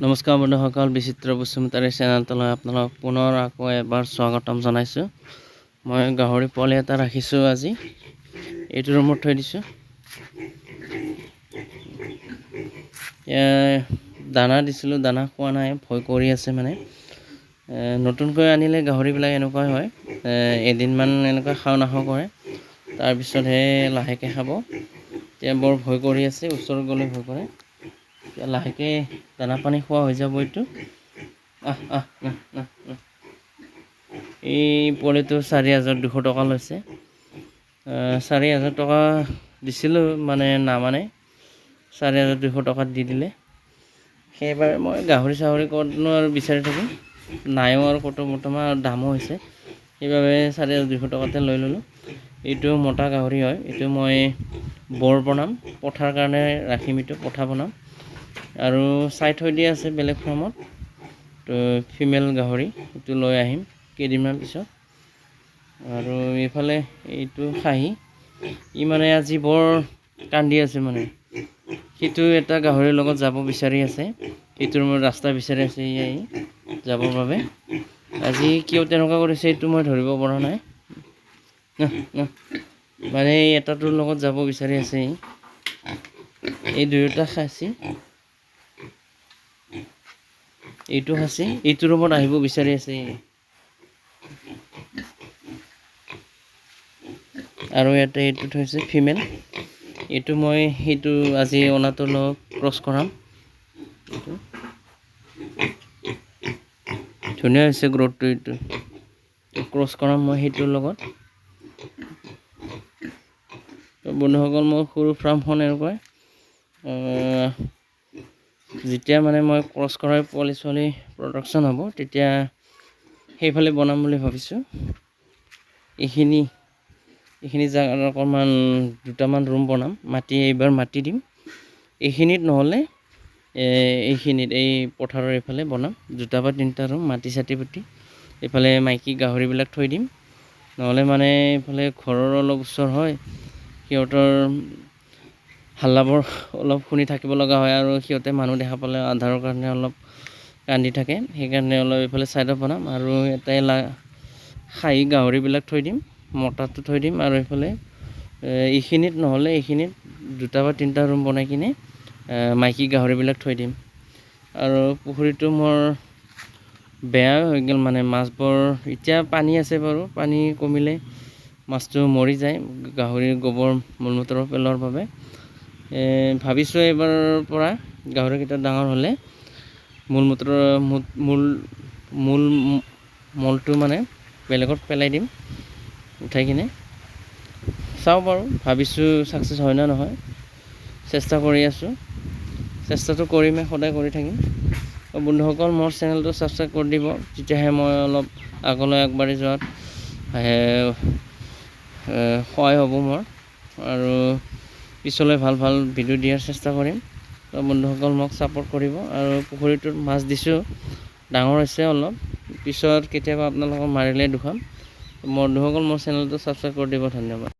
নমস্কাৰ বন্ধুসকল, বিচিত্ৰ বসুমতাৰী চেনেলটোলৈ আপোনালোকক পুনৰ আকৌ এবাৰ স্বাগতম জনাইছোঁ। মই গাহৰি পোৱালি এটা ৰাখিছোঁ। আজি এইটো ৰুমত থৈ দিছোঁ। দানা দিছিলোঁ, দানা খোৱা নাই, ভয় কৰি আছে। মানে নতুনকৈ আনিলে গাহৰিবিলাক এনেকুৱাই হয়, এদিনমান এনেকুৱা খাওঁ নাখাওঁ কৰে, তাৰপিছতহে লাহেকৈ খাব। এতিয়া বৰ ভয় কৰি আছে, ওচৰত গ'লে ভয় কৰে। লাহেকে দানা পানী খোৱা হৈ যাব। এইটো এই পোৱালিটো 4,200 টকা লৈছে। 4,000 টকা দিছিলোঁ, মানে নামানে 4,200 টকাত দি দিলে। সেইবাৰ মই গাহৰি চাহৰি ক'তনো আৰু বিচাৰি থাকিম, নাইও আৰু ক'তো বৰ্তমান দামো হৈছে, সেইবাবে 4,200 টকাতে লৈ ল'লোঁ। এইটো মতা গাহৰি হয়। এইটো মই বৰ বনাম, পঠাৰ কাৰণে ৰাখিম। এইটো পঠা বনাম আৰু চাই থৈ দিয়া আছে বেলেগ ফাৰ্মত। তো ফিমেল গাহৰি এইটো লৈ আহিম কেইদিনমান পিছত। আৰু এইফালে এইটো খাহী, ই মানে আজি বৰ কান্দি আছে। মানে সিটো এটা গাহৰিৰ লগত যাব বিচাৰি আছে, এইটোৰ মোৰ ৰাস্তা বিচাৰি আছে ই যাবৰ বাবে। আজি কিয় তেনেকুৱা কৰিছে এইটো মই ধৰিব পৰা নাই। মানে এটাটোৰ লগত যাব বিচাৰি আছে। এই দুয়োটা খাচী, এইটো খাচী এইটো ৰুমত আহিব বিচাৰি আছে। আৰু ইয়াতে এইটো থৈছে ফিমেল। এইটো মই সেইটো আজি অনাটোৰ লগত ক্ৰছ কৰাম। এইটো ধুনীয়া হৈছে গ্ৰথটো। এইটো ক্ৰছ কৰাম মই সেইটোৰ লগত। বন্ধুসকল, মোৰ সৰু ফাৰ্মখন এনেকুৱাই। যেতিয়া মানে মই ক্ৰছ কৰাই পোৱালি ছোৱালী প্ৰডাকশ্যন হ'ব, তেতিয়া সেইফালে বনাম বুলি ভাবিছোঁ। এইখিনি জেগাত অকণমান দুটামান ৰুম বনাম। এইবাৰ মাটি দিম। এইখিনিত নহ'লে এইখিনিত এই পথাৰৰ এইফালে বনাম 2টা বা 3টা ৰুম, মাটি চাটি পুতি। এইফালে মাইকী গাহৰিবিলাক থৈ দিম। নহ'লে মানে এইফালে ঘৰৰ অলপ ওচৰ হয়, সিহঁতৰ হাল্লাবোৰ অলপ শুনি থাকিব লগা হয়, আৰু সিহঁতে মানুহ দেখা পালে আন্ধাৰৰ কাৰণে অলপ কান্দি থাকে। সেইকাৰণে অলপ এইফালে ছাইডত বনাম। আৰু এটাই খাহী গাহৰিবিলাক থৈ দিম, মতাটো থৈ দিম। আৰু এইফালে এইখিনিত নহ'লে এইখিনিত 2টা বা 3টা ৰুম বনাই কিনে মাইকী গাহৰিবিলাক থৈ দিম। আৰু পুখুৰীটো মোৰ বেয়া হৈ গ'ল, মানে মাছবোৰ এতিয়া পানী আছে বাৰু, পানী কমিলে মাছটো মৰি যায় গাহৰিৰ গোবৰ মলমূত্ৰ পেলোৱাৰ বাবে। ভাবিছোঁ এইবাৰৰ পৰা গাহৰিকেইটা ডাঙৰ হ'লে মলটো মানে বেলেগত পেলাই দিম উঠাই কিনে। চাওঁ বাৰু, ভাবিছোঁ ছাকচেছ হয় না নহয়, চেষ্টা কৰি আছোঁ। চেষ্টাটো কৰিমেই, সদায় কৰি থাকিম। বন্ধুসকল, মোৰ চেনেলটো ছাবস্ক্ৰাইব কৰি দিব, তেতিয়াহে মই অলপ আগলৈ আগবাঢ়ি যোৱাত সহায় হ'ব মোৰ, আৰু পিছলৈ ভাল ভাল ভিডিঅ' দিয়াৰ চেষ্টা কৰিম। বন্ধুসকল, মোক ছাপোৰ্ট কৰিব। আৰু পুখুৰীটোত মাছ দিছোঁ, ডাঙৰ হৈছে অলপ, পিছত কেতিয়াবা আপোনালোকক মাৰিলে দেখুৱাম। বন্ধুসকল, মোৰ চেনেলটো ছাবস্ক্ৰাইব কৰি দিব। ধন্যবাদ।